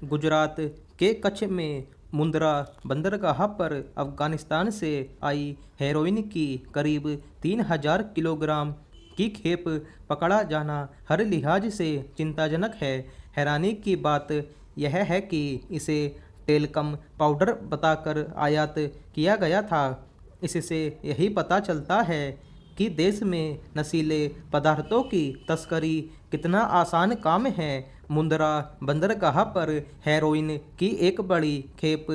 गुजरात के कच्छ में मुंद्रा बंदरगाह पर अफगानिस्तान से आई हेरोइन की करीब 3000 किलोग्राम की खेप पकड़ा जाना हर लिहाज से चिंताजनक है। हैरानी की बात यह है कि इसे टेलकम पाउडर बताकर आयात किया गया था। इससे यही पता चलता है कि देश में नशीले पदार्थों की तस्करी कितना आसान काम है। मुंद्रा बंदरगाह पर हेरोइन की एक बड़ी खेप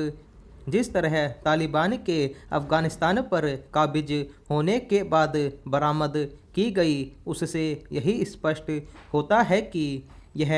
जिस तरह तालिबान के अफगानिस्तान पर काबिज होने के बाद बरामद की गई, उससे यही स्पष्ट होता है कि यह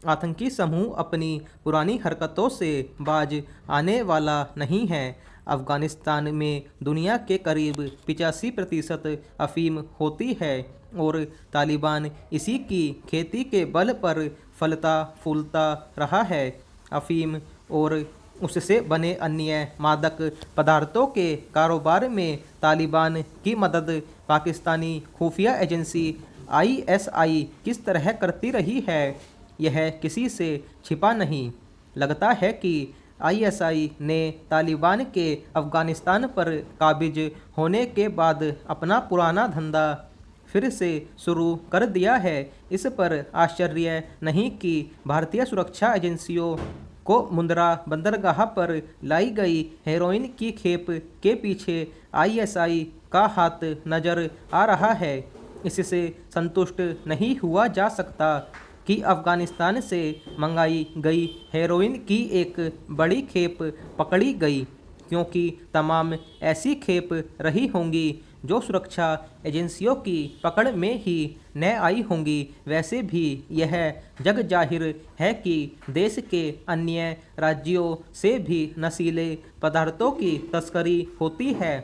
आतंकी समूह अपनी पुरानी हरकतों से बाज आने वाला नहीं है। अफगानिस्तान में दुनिया के करीब 85% अफीम होती है और तालिबान इसी की खेती के बल पर फलता फूलता रहा है। अफीम और उससे बने अन्य मादक पदार्थों के कारोबार में तालिबान की मदद पाकिस्तानी खुफिया एजेंसी आईएसआई किस तरह करती रही है, यह किसी से छिपा नहीं। लगता है कि आईएसआई ने तालिबान के अफगानिस्तान पर काबिज होने के बाद अपना पुराना धंधा फिर से शुरू कर दिया है। इस पर आश्चर्य नहीं कि भारतीय सुरक्षा एजेंसियों को मुंद्रा बंदरगाह पर लाई गई हेरोइन की खेप के पीछे आईएसआई का हाथ नजर आ रहा है। इससे संतुष्ट नहीं हुआ जा सकता कि अफगानिस्तान से मंगाई गई हेरोइन की एक बड़ी खेप पकड़ी गई, क्योंकि तमाम ऐसी खेप रही होंगी जो सुरक्षा एजेंसियों की पकड़ में ही न आई होंगी। वैसे भी यह जग जाहिर है कि देश के अन्य राज्यों से भी नशीले पदार्थों की तस्करी होती है।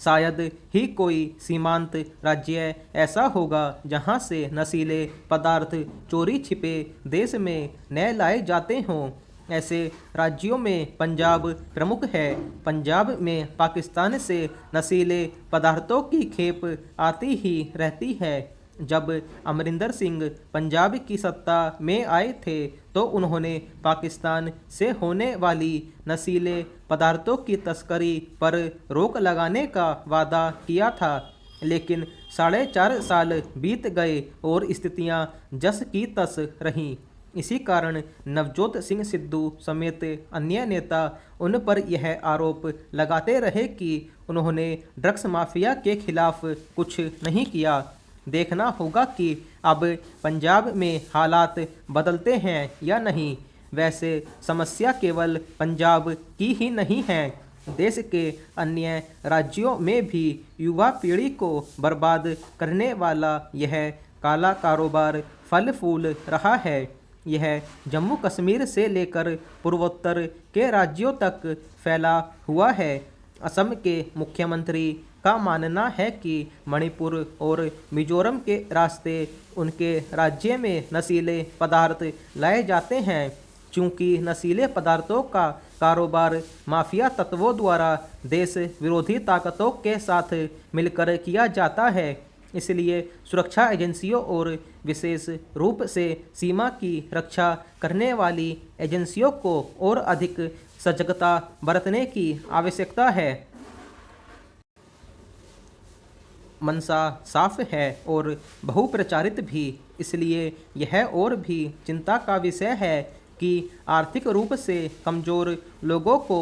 शायद ही कोई सीमांत राज्य ऐसा होगा जहां से नशीले पदार्थ चोरी छिपे देश में न लाए जाते हों। ऐसे राज्यों में पंजाब प्रमुख है। पंजाब में पाकिस्तान से नशीले पदार्थों की खेप आती ही रहती है। जब अमरिंदर सिंह पंजाब की सत्ता में आए थे तो उन्होंने पाकिस्तान से होने वाली नशीले पदार्थों की तस्करी पर रोक लगाने का वादा किया था, लेकिन 4.5 साल बीत गए और स्थितियां जस की तस रहीं। इसी कारण नवजोत सिंह सिद्धू समेत अन्य नेता उन पर यह आरोप लगाते रहे कि उन्होंने ड्रग्स माफिया के खिलाफ कुछ नहीं किया। देखना होगा कि अब पंजाब में हालात बदलते हैं या नहीं। वैसे समस्या केवल पंजाब की ही नहीं है, देश के अन्य राज्यों में भी युवा पीढ़ी को बर्बाद करने वाला यह काला कारोबार फल फूल रहा है। यह जम्मू कश्मीर से लेकर पूर्वोत्तर के राज्यों तक फैला हुआ है। असम के मुख्यमंत्री का मानना है कि मणिपुर और मिजोरम के रास्ते उनके राज्य में नशीले पदार्थ लाए जाते हैं। चूंकि नशीले पदार्थों का कारोबार माफिया तत्वों द्वारा देश विरोधी ताकतों के साथ मिलकर किया जाता है, इसलिए सुरक्षा एजेंसियों और विशेष रूप से सीमा की रक्षा करने वाली एजेंसियों को और अधिक सजगता बरतने की आवश्यकता है। मंशा साफ है और बहुप्रचारित भी, इसलिए यह और भी चिंता का विषय है कि आर्थिक रूप से कमज़ोर लोगों को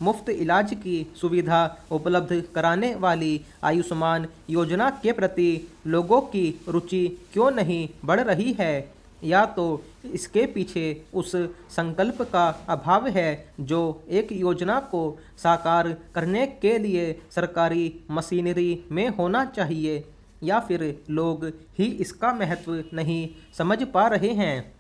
मुफ्त इलाज की सुविधा उपलब्ध कराने वाली आयुष्मान योजना के प्रति लोगों की रुचि क्यों नहीं बढ़ रही है, या तो इसके पीछे उस संकल्प का अभाव है जो एक योजना को साकार करने के लिए सरकारी मशीनरी में होना चाहिए, या फिर लोग ही इसका महत्व नहीं समझ पा रहे हैं।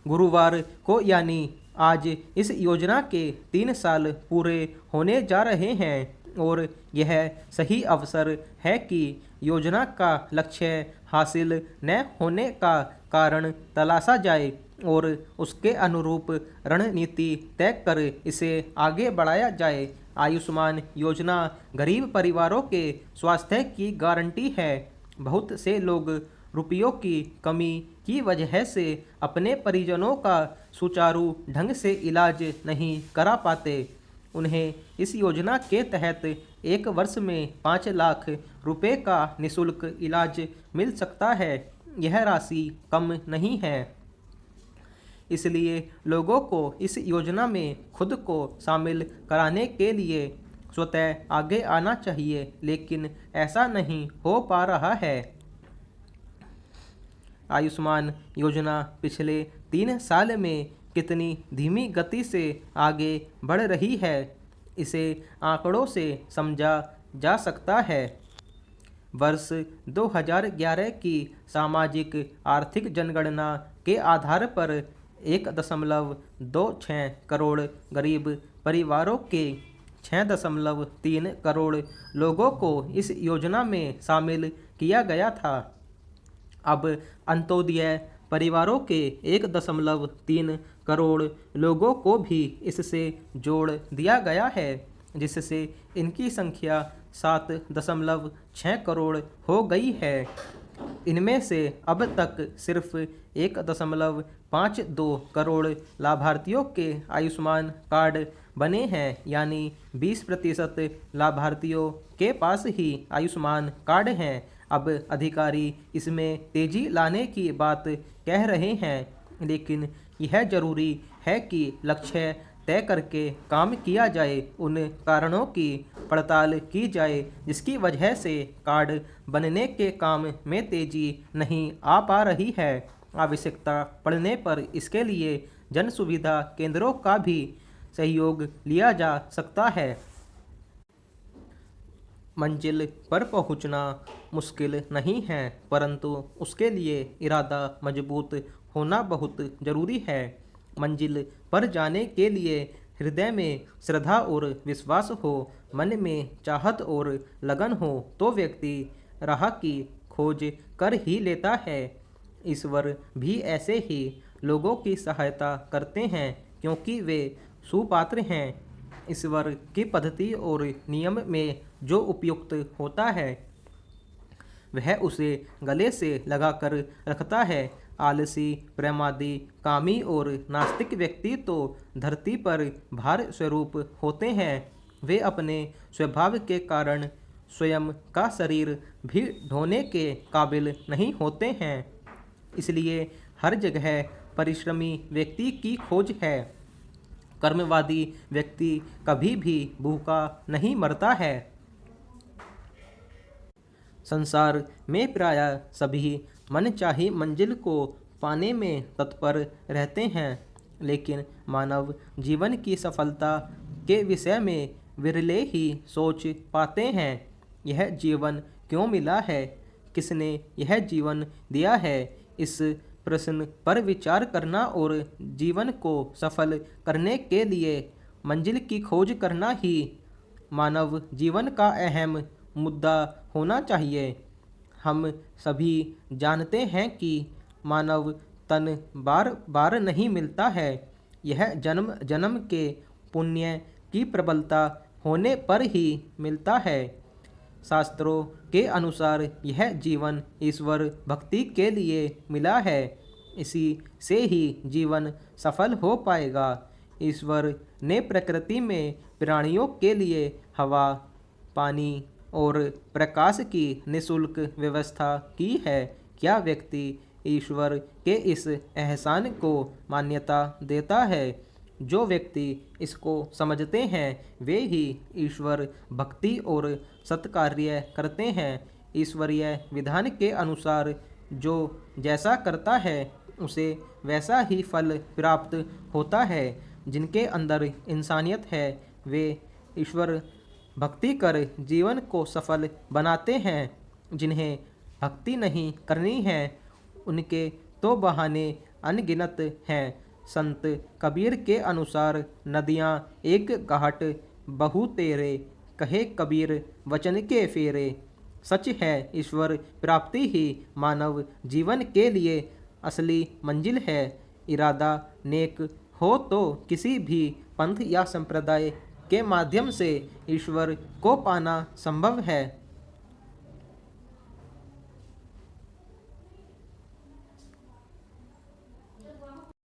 गुरुवार को यानी आज इस योजना के 3 साल पूरे होने जा रहे हैं और यह सही अवसर है कि योजना का लक्ष्य हासिल न होने का कारण तलाशा जाए और उसके अनुरूप रणनीति तय कर इसे आगे बढ़ाया जाए। आयुष्मान योजना गरीब परिवारों के स्वास्थ्य की गारंटी है। बहुत से लोग रुपयों की कमी की वजह से अपने परिजनों का सुचारू ढंग से इलाज नहीं करा पाते, उन्हें इस योजना के तहत एक वर्ष में 5 लाख रुपए का निःशुल्क इलाज मिल सकता है। यह राशि कम नहीं है, इसलिए लोगों को इस योजना में खुद को शामिल कराने के लिए स्वतः आगे आना चाहिए, लेकिन ऐसा नहीं हो पा रहा है। आयुष्मान योजना पिछले 3 साल में कितनी धीमी गति से आगे बढ़ रही है, इसे आंकड़ों से समझा जा सकता है। वर्ष 2011 की सामाजिक आर्थिक जनगणना के आधार पर 1.26 करोड़ गरीब परिवारों के 6.3 करोड़ लोगों को इस योजना में शामिल किया गया था। अब अंत्योदय परिवारों के 1.3 करोड़ लोगों को भी इससे जोड़ दिया गया है, जिससे इनकी संख्या 7.6 करोड़ हो गई है। इनमें से अब तक सिर्फ 1.52 करोड़ लाभार्थियों के आयुष्मान कार्ड बने हैं, यानी 20% लाभार्थियों के पास ही आयुष्मान कार्ड हैं। अब अधिकारी इसमें तेजी लाने की बात कह रहे हैं, लेकिन यह जरूरी है कि लक्ष्य तय करके काम किया जाए, उन कारणों की पड़ताल की जाए जिसकी वजह से कार्ड बनने के काम में तेजी नहीं आ पा रही है। आवश्यकता पड़ने पर इसके लिए जन सुविधा केंद्रों का भी सहयोग लिया जा सकता है। मंजिल पर पहुंचना मुश्किल नहीं है, परंतु उसके लिए इरादा मजबूत होना बहुत जरूरी है। मंजिल पर जाने के लिए हृदय में श्रद्धा और विश्वास हो, मन में चाहत और लगन हो, तो व्यक्ति राह की खोज कर ही लेता है। ईश्वर भी ऐसे ही लोगों की सहायता करते हैं, क्योंकि वे सुपात्र हैं। ईश्वर की पद्धति और नियम में जो उपयुक्त होता है वह उसे गले से लगाकर रखता है। आलसी, प्रेमादी, कामी और नास्तिक व्यक्ति तो धरती पर भार स्वरूप होते हैं। वे अपने स्वभाव के कारण स्वयं का शरीर भी ढोने के काबिल नहीं होते हैं। इसलिए हर जगह परिश्रमी व्यक्ति की खोज है। कर्मवादी व्यक्ति कभी भी भूखा नहीं मरता है। संसार में प्रायः सभी मनचाही मंजिल को पाने में तत्पर रहते हैं, लेकिन मानव जीवन की सफलता के विषय में विरले ही सोच पाते हैं। यह जीवन क्यों मिला है, किसने यह जीवन दिया है, इस प्रश्न पर विचार करना और जीवन को सफल करने के लिए मंजिल की खोज करना ही मानव जीवन का अहम मुद्दा होना चाहिए। हम सभी जानते हैं कि मानव तन बार बार नहीं मिलता है। यह जन्म जन्म के पुण्य की प्रबलता होने पर ही मिलता है। शास्त्रों के अनुसार यह जीवन ईश्वर भक्ति के लिए मिला है, इसी से ही जीवन सफल हो पाएगा। ईश्वर ने प्रकृति में प्राणियों के लिए हवा, पानी और प्रकाश की निःशुल्क व्यवस्था की है। क्या व्यक्ति ईश्वर के इस एहसान को मान्यता देता है? जो व्यक्ति इसको समझते हैं वे ही ईश्वर भक्ति और सत्कार्य करते हैं। ईश्वरीय विधान के अनुसार जो जैसा करता है उसे वैसा ही फल प्राप्त होता है। जिनके अंदर इंसानियत है वे ईश्वर भक्ति कर जीवन को सफल बनाते हैं। जिन्हें भक्ति नहीं करनी है उनके तो बहाने अनगिनत हैं। संत कबीर के अनुसार नदियाँ एक घाट बहु तेरे, कहे कबीर वचन के फेरे। सच है, ईश्वर प्राप्ति ही मानव जीवन के लिए असली मंजिल है। इरादा नेक हो तो किसी भी पंथ या संप्रदाय के माध्यम से ईश्वर को पाना संभव है।